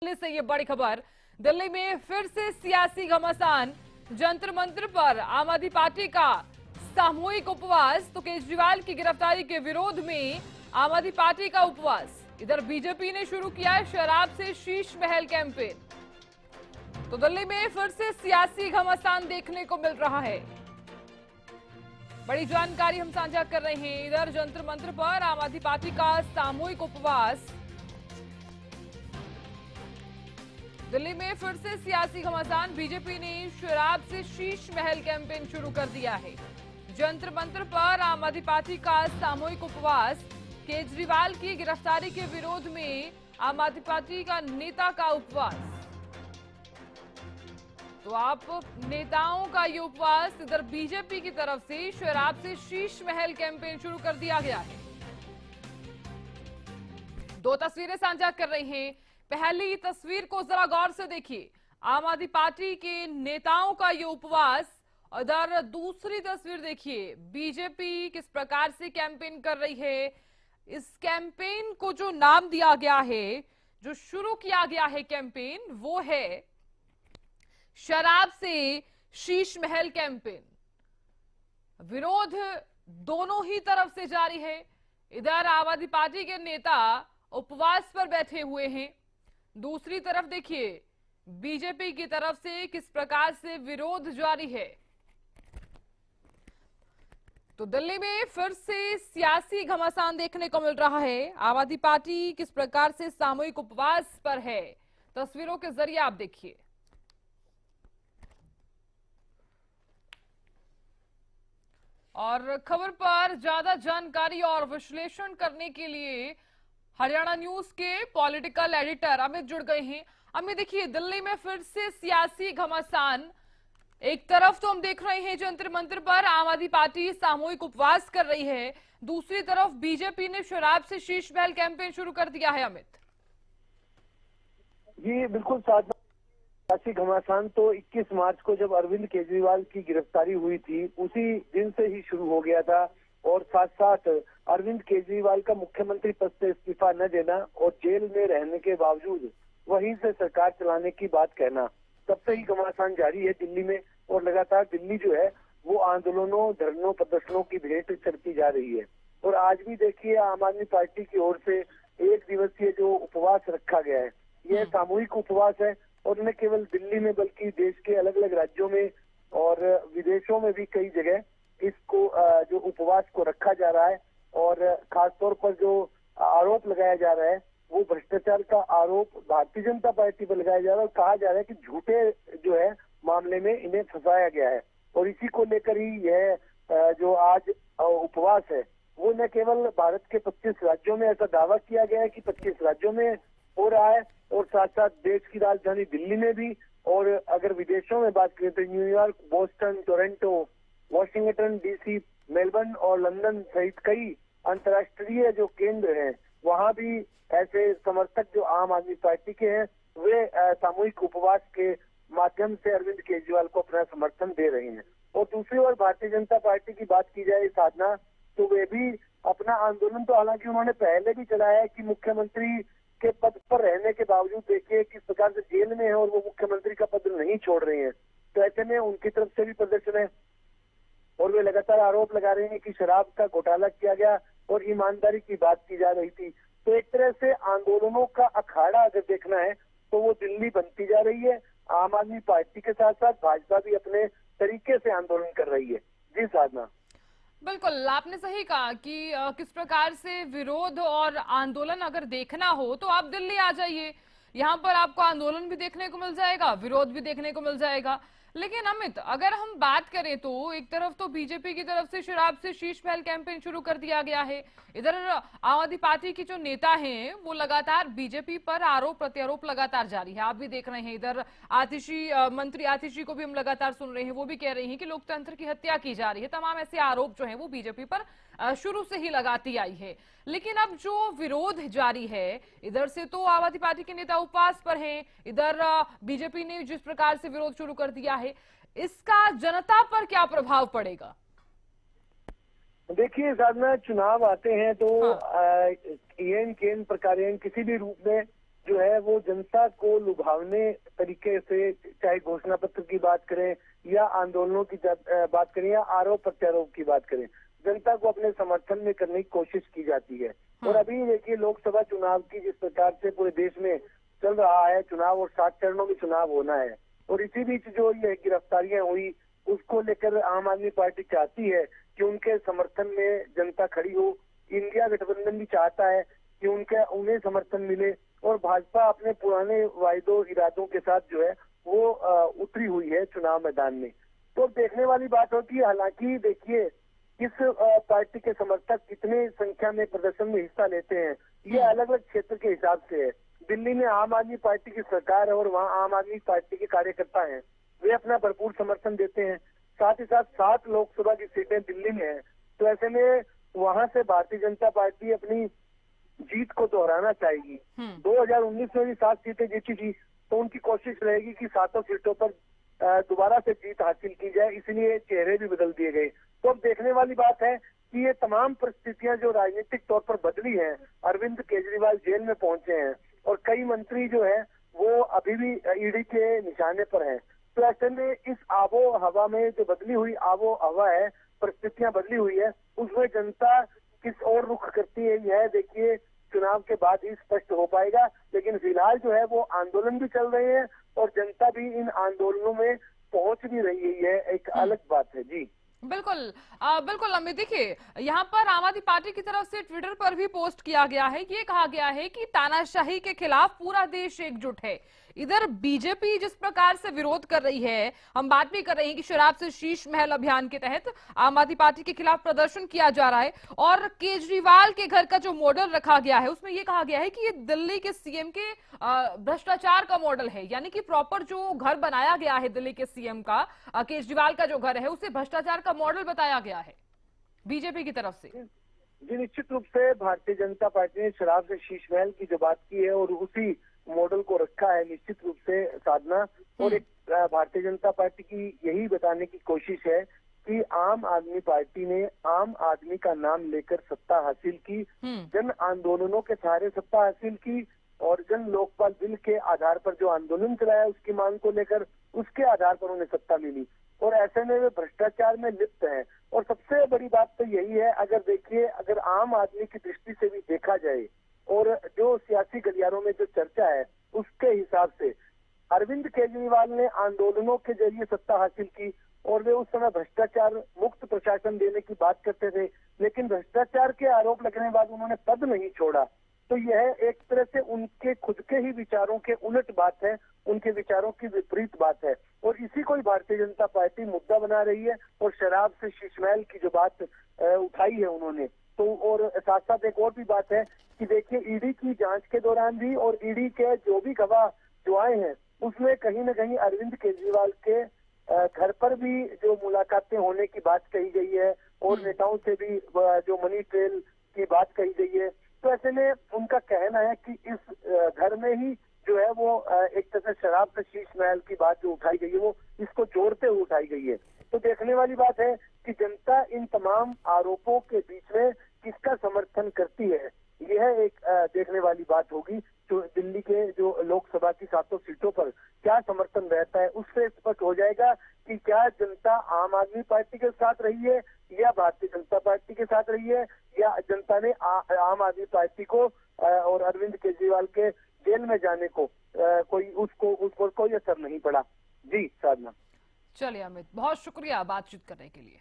दिल्ली से ये बड़ी खबर। दिल्ली में फिर से सियासी घमासान, जंतर मंतर पर आम आदमी पार्टी का सामूहिक उपवास। तो केजरीवाल की गिरफ्तारी के विरोध में आम आदमी पार्टी का उपवास। इधर बीजेपी ने शुरू किया शराब से शीश महल कैंपेन। तो दिल्ली में फिर से सियासी घमासान देखने को मिल रहा है। बड़ी जानकारी हम साझा कर रहे हैं। इधर जंतर मंतर पर आम आदमी पार्टी का सामूहिक उपवास। दिल्ली में फिर से सियासी घमासान, बीजेपी ने शराब से शीश महल कैंपेन शुरू कर दिया है। जंतर मंतर पर आम आदमी पार्टी का सामूहिक उपवास। केजरीवाल की गिरफ्तारी के विरोध में आम आदमी पार्टी का नेता का उपवास। तो आप नेताओं का ये उपवास, इधर बीजेपी की तरफ से शराब से शीश महल कैंपेन शुरू कर दिया गया है। दो तस्वीरें साझा कर रहे हैं। पहली तस्वीर को जरा गौर से देखिए, आम आदमी पार्टी के नेताओं का ये उपवास। उधर दूसरी तस्वीर देखिए, बीजेपी किस प्रकार से कैंपेन कर रही है। इस कैंपेन को जो नाम दिया गया है, जो शुरू किया गया है कैंपेन, वो है शराब से शीश महल कैंपेन। विरोध दोनों ही तरफ से जारी है। इधर आम आदमी पार्टी के नेता उपवास पर बैठे हुए हैं, दूसरी तरफ देखिए बीजेपी की तरफ से किस प्रकार से विरोध जारी है। तो दिल्ली में फिर से सियासी घमासान देखने को मिल रहा है। आम आदमी पार्टी किस प्रकार से सामूहिक उपवास पर है, तस्वीरों के जरिए आप देखिए। और खबर पर ज्यादा जानकारी और विश्लेषण करने के लिए हरियाणा न्यूज के पॉलिटिकल एडिटर अमित जुड़ गए हैं। अमित, देखिए दिल्ली में फिर से सियासी घमासान। एक तरफ तो हम देख रहे हैं जंतर मंतर पर आम आदमी पार्टी सामूहिक उपवास कर रही है, दूसरी तरफ बीजेपी ने शराब से शीश महल कैंपेन शुरू कर दिया है। अमित जी बिल्कुल, सियासी घमासान तो 21 मार्च को जब अरविंद केजरीवाल की गिरफ्तारी हुई थी उसी दिन से ही शुरू हो गया था। और साथ साथ अरविंद केजरीवाल का मुख्यमंत्री पद से इस्तीफा न देना और जेल में रहने के बावजूद वहीं से सरकार चलाने की बात कहना, तब से ही घमासान जारी है दिल्ली में। और लगातार दिल्ली जो है वो आंदोलनों, धरनों, प्रदर्शनों की भेंट चढ़ती जा रही है। और आज भी देखिए आम आदमी पार्टी की ओर से एक दिवसीय जो उपवास रखा गया है, यह सामूहिक उपवास है। और न केवल दिल्ली में बल्कि देश के अलग अलग राज्यों में और विदेशों में भी कई जगह इसको जो उपवास को रखा जा रहा है। और खासतौर पर जो आरोप लगाया जा रहा है वो भ्रष्टाचार का आरोप भारतीय जनता पार्टी पर लगाया जा रहा है। और कहा जा रहा है कि झूठे जो है मामले में इन्हें फंसाया गया है। और इसी को लेकर ही यह जो आज उपवास है वो न केवल भारत के 25 राज्यों में ऐसा दावा किया गया है कि 25 राज्यों में हो रहा है, और साथ साथ देश की राजधानी दिल्ली में भी। और अगर विदेशों में बात करें तो New York, Boston, Toronto, Washington DC, Melbourne और लंदन सहित कई अंतर्राष्ट्रीय जो केंद्र हैं वहां भी ऐसे समर्थक जो आम आदमी पार्टी के हैं वे सामूहिक उपवास के माध्यम से अरविंद केजरीवाल को अपना समर्थन दे रहे हैं। और दूसरी ओर भारतीय जनता पार्टी की बात की जाए साधना, तो वे भी अपना आंदोलन तो हालांकि उन्होंने पहले भी चलाया है कि मुख्यमंत्री के पद पर रहने के बावजूद देखिए किस प्रकार से जेल में है और वो मुख्यमंत्री का पद नहीं छोड़ रहे हैं। तो ऐसे में उनकी तरफ से भी प्रदर्शन है और वे लगातार आरोप लगा रहे हैं कि शराब का घोटाला किया गया और ईमानदारी की बात की जा रही थी। तो एक तरह से आंदोलनों का अखाड़ा अगर देखना है तो वो दिल्ली बनती जा रही है। आम आदमी पार्टी के साथ साथ भाजपा भी अपने तरीके से आंदोलन कर रही है। जी साधना, बिल्कुल आपने सही कहा कि किस प्रकार से विरोध और आंदोलन अगर देखना हो तो आप दिल्ली आ जाइए, यहाँ पर आपको आंदोलन भी देखने को मिल जाएगा, विरोध भी देखने को मिल जाएगा। लेकिन अमित, अगर हम बात करें तो एक तरफ तो बीजेपी की तरफ से शराब से शीश महल कैंपेन शुरू कर दिया गया है, इधर आम आदमी पार्टी की जो नेता हैं वो लगातार बीजेपी पर आरोप प्रत्यारोप लगातार जारी है। आप भी देख रहे हैं, इधर आतिशी मंत्री आतिशी को भी हम लगातार सुन रहे हैं, वो भी कह रही हैं कि लोकतंत्र की हत्या की जा रही है। तमाम ऐसे आरोप जो है वो बीजेपी पर शुरू से ही लगाती आई है। लेकिन अब जो विरोध जारी है, इधर से तो आम आदमी पार्टी के नेता उपवास पर हैं, इधर बीजेपी ने जिस प्रकार से विरोध शुरू कर दिया है, इसका जनता पर क्या प्रभाव पड़ेगा? देखिए साधना, चुनाव आते हैं तो हाँ। केन प्रकारेण किसी भी रूप में जो है वो जनता को लुभावने तरीके से, चाहे घोषणा पत्र की बात करें या आंदोलनों की बात करें या आरोप प्रत्यारोप की बात करें, जनता को अपने समर्थन में करने की कोशिश की जाती है। और अभी देखिए लोकसभा चुनाव की जिस प्रकार से पूरे देश में चल रहा है चुनाव, और 7 चरणों में चुनाव होना है, और इसी बीच जो ये गिरफ्तारियां हुई उसको लेकर आम आदमी पार्टी चाहती है कि उनके समर्थन में जनता खड़ी हो। इंडिया गठबंधन भी चाहता है कि उन्हें समर्थन मिले, और भाजपा अपने पुराने वायदों इरादों के साथ जो है वो उतरी हुई है चुनाव मैदान में। तो देखने वाली बात होती है। हालांकि देखिए किस पार्टी के समर्थक कितने संख्या में प्रदर्शन में हिस्सा लेते हैं, ये अलग अलग क्षेत्र के हिसाब से है। दिल्ली में आम आदमी पार्टी की सरकार है और वहाँ आम आदमी पार्टी के कार्यकर्ता हैं, वे अपना भरपूर समर्थन देते हैं। साथ ही साथ 7 लोकसभा की सीटें दिल्ली में है, तो ऐसे में वहां से भारतीय जनता पार्टी अपनी जीत को दोहराना चाहेगी। 2019 में भी 7 सीटें जीती थी, तो उनकी कोशिश रहेगी कि 7 सीटों पर दोबारा से जीत हासिल की जाए, इसलिए चेहरे भी बदल दिए गए। तो अब देखने वाली बात है कि ये तमाम परिस्थितियां जो राजनीतिक तौर पर बदली हैं, अरविंद केजरीवाल जेल में पहुंचे हैं और कई मंत्री जो है वो अभी भी ईडी के निशाने पर हैं। तो ऐसे में इस आबो हवा में जो बदली हुई आबो हवा है, परिस्थितियां बदली हुई है, उसमें जनता किस ओर रुख करती है यह देखिए चुनाव के बाद ही स्पष्ट हो पाएगा। लेकिन फिलहाल जो है वो आंदोलन भी चल रहे हैं और जनता भी इन आंदोलनों में पहुंच भी रही है, यह एक अलग बात है। जी बिल्कुल बिल्कुल अमित, देखिए यहाँ पर आम आदमी पार्टी की तरफ से ट्विटर पर भी पोस्ट किया गया है, ये कहा गया है कि तानाशाही के खिलाफ पूरा देश एकजुट है। इधर बीजेपी जिस प्रकार से विरोध कर रही है, हम बात भी कर रहे हैं कि शराब से शीश महल अभियान के तहत आम आदमी पार्टी के खिलाफ प्रदर्शन किया जा रहा है, और केजरीवाल के घर का जो मॉडल रखा गया है उसमें यह कहा गया है कि ये दिल्ली के सीएम के भ्रष्टाचार का मॉडल है, यानी कि प्रॉपर जो घर बनाया गया है दिल्ली के सीएम का, केजरीवाल का जो घर है उसे भ्रष्टाचार का मॉडल बताया गया है बीजेपी की तरफ से। जी निश्चित रूप से भारतीय जनता पार्टी ने शराब से शीश महल की जो बात की है और उसी मॉडल को रखा है निश्चित रूप से साधना। और एक भारतीय जनता पार्टी की यही बताने की कोशिश है कि आम आदमी पार्टी ने आम आदमी का नाम लेकर सत्ता हासिल की, जन आंदोलनों के सहारे सत्ता हासिल की, और जन लोकपाल बिल के आधार पर जो आंदोलन चलाया उसकी मांग को लेकर, उसके आधार पर उन्हें सत्ता मिली। और ऐसे में वे भ्रष्टाचार में लिप्त हैं। और सबसे बड़ी बात तो यही है, अगर देखिए अगर आम आदमी की दृष्टि से भी देखा जाए और जो सियासी गलियारों में जो चर्चा है उसके हिसाब से अरविंद केजरीवाल ने आंदोलनों के जरिए सत्ता हासिल की, और वे उस समय भ्रष्टाचार मुक्त प्रशासन देने की बात करते थे, लेकिन भ्रष्टाचार के आरोप लगने के बाद उन्होंने पद नहीं छोड़ा। तो यह एक तरह से उनके खुद के ही विचारों के उलट बात है, उनके विचारों की विपरीत बात है, और इसी को ही भारतीय जनता पार्टी मुद्दा बना रही है। और शराब से शीश महल की जो बात उठाई है उन्होंने, तो और साथ साथ एक और भी बात है कि देखिए ईडी की जांच के दौरान भी और ईडी के जो भी गवाह जो आए हैं उसमें कहीं न कहीं अरविंद केजरीवाल के घर पर भी जो मुलाकातें होने की बात कही गई है, और नेताओं से भी जो मनी ट्रेल की बात कही गई है। तो ऐसे में उनका कहना है कि इस घर में ही जो है वो एक तरह से शराब से शीश महल की बात जो उठाई गई है वो इसको जोड़ते हुए उठाई गई है। तो देखने वाली बात है कि जनता इन तमाम आरोपों के बीच में किसका समर्थन करती है, यह एक देखने वाली बात होगी। जो दिल्ली के जो लोकसभा की 7 सीटों पर क्या समर्थन रहता है उससे स्पष्ट हो जाएगा कि क्या जनता आम आदमी पार्टी के साथ रही है या भारतीय जनता पार्टी के साथ रही है, या जनता ने आम आदमी पार्टी को और अरविंद केजरीवाल के जेल में जाने को उसको कोई असर नहीं पड़ा। जी साधना। चलिए अमित, बहुत शुक्रिया बातचीत करने के लिए।